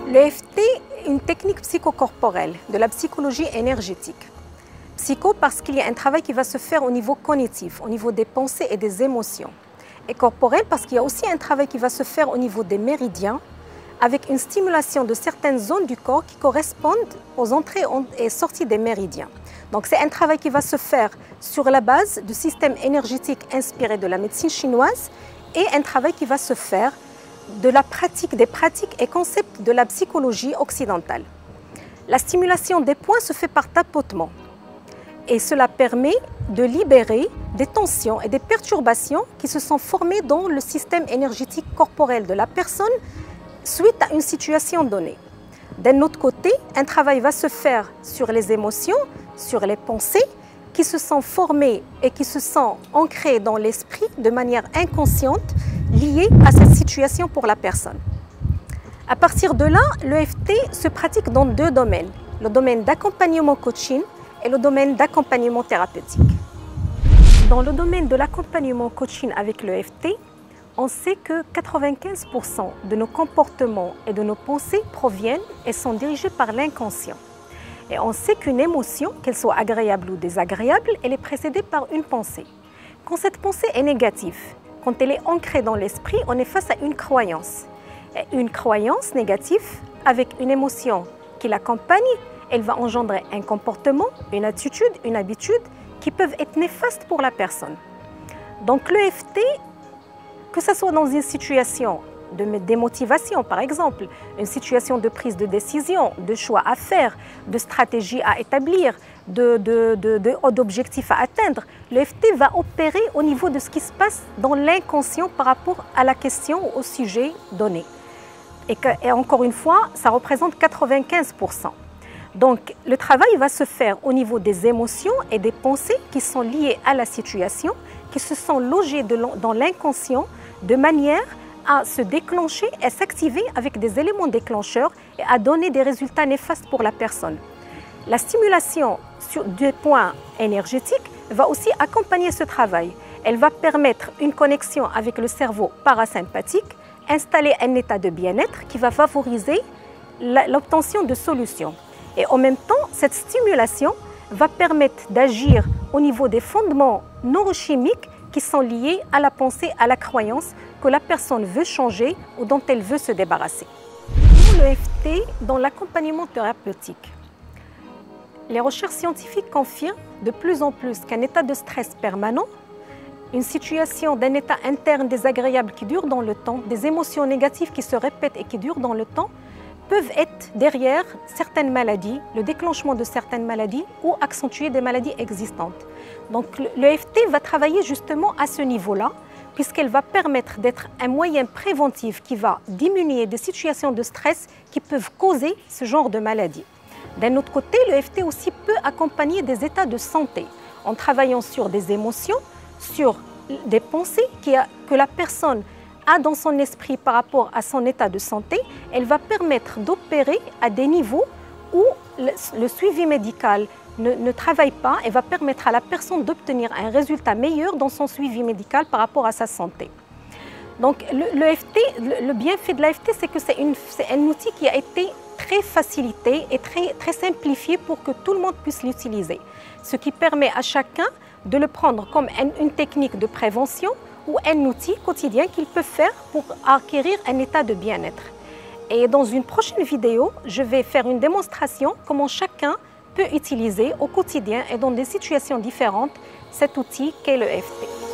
L'EFT est une technique psychocorporelle de la psychologie énergétique. Psycho parce qu'il y a un travail qui va se faire au niveau cognitif, au niveau des pensées et des émotions. Et corporel parce qu'il y a aussi un travail qui va se faire au niveau des méridiens avec une stimulation de certaines zones du corps qui correspondent aux entrées et sorties des méridiens. Donc c'est un travail qui va se faire sur la base du système énergétique inspiré de la médecine chinoise et un travail qui va se faire de la pratique, des pratiques et concepts de la psychologie occidentale. La stimulation des points se fait par tapotement et cela permet de libérer des tensions et des perturbations qui se sont formées dans le système énergétique corporel de la personne suite à une situation donnée. D'un autre côté, un travail va se faire sur les émotions, sur les pensées qui se sont formées et qui se sont ancrées dans l'esprit de manière inconsciente liées à cette situation pour la personne. À partir de là, l'EFT se pratique dans deux domaines, le domaine d'accompagnement coaching et le domaine d'accompagnement thérapeutique. Dans le domaine de l'accompagnement coaching avec l'EFT, on sait que 95% de nos comportements et de nos pensées proviennent et sont dirigés par l'inconscient. Et on sait qu'une émotion, qu'elle soit agréable ou désagréable, elle est précédée par une pensée. Quand cette pensée est négative, quand elle est ancrée dans l'esprit, on est face à une croyance. Et une croyance négative, avec une émotion qui l'accompagne, elle va engendrer un comportement, une attitude, une habitude qui peuvent être néfastes pour la personne. Donc l'EFT, que ce soit dans une situation de démotivation, par exemple, une situation de prise de décision, de choix à faire, de stratégie à établir, d'objectifs à atteindre, l'EFT va opérer au niveau de ce qui se passe dans l'inconscient par rapport à la question ou au sujet donné. Et encore une fois, ça représente 95%. Donc, le travail va se faire au niveau des émotions et des pensées qui sont liées à la situation, qui se sont logées dans l'inconscient de manière à se déclencher et s'activer avec des éléments déclencheurs et à donner des résultats néfastes pour la personne. La stimulation des points énergétiques va aussi accompagner ce travail. Elle va permettre une connexion avec le cerveau parasympathique, installer un état de bien-être qui va favoriser l'obtention de solutions. Et en même temps, cette stimulation va permettre d'agir au niveau des fondements neurochimiques qui sont liés à la pensée, à la croyance que la personne veut changer ou dont elle veut se débarrasser. Pour l'EFT, dans l'accompagnement thérapeutique, les recherches scientifiques confirment de plus en plus qu'un état de stress permanent, une situation d'un état interne désagréable qui dure dans le temps, des émotions négatives qui se répètent et qui durent dans le temps, peuvent être derrière certaines maladies, le déclenchement de certaines maladies ou accentuer des maladies existantes. Donc l'EFT va travailler justement à ce niveau-là, puisqu'elle va permettre d'être un moyen préventif qui va diminuer des situations de stress qui peuvent causer ce genre de maladie. D'un autre côté, l'EFT aussi peut accompagner des états de santé en travaillant sur des émotions, sur des pensées que la personne a dans son esprit par rapport à son état de santé. Elle va permettre d'opérer à des niveaux où le suivi médical ne travaille pas et va permettre à la personne d'obtenir un résultat meilleur dans son suivi médical par rapport à sa santé. Donc le bienfait de l'EFT, c'est que c'est un outil qui a été très facilité et très simplifié pour que tout le monde puisse l'utiliser. Ce qui permet à chacun de le prendre comme une technique de prévention ou un outil quotidien qu'il peut faire pour acquérir un état de bien-être. Et dans une prochaine vidéo, je vais faire une démonstration comment chacun peut utiliser au quotidien et dans des situations différentes cet outil qu'est l'EFT.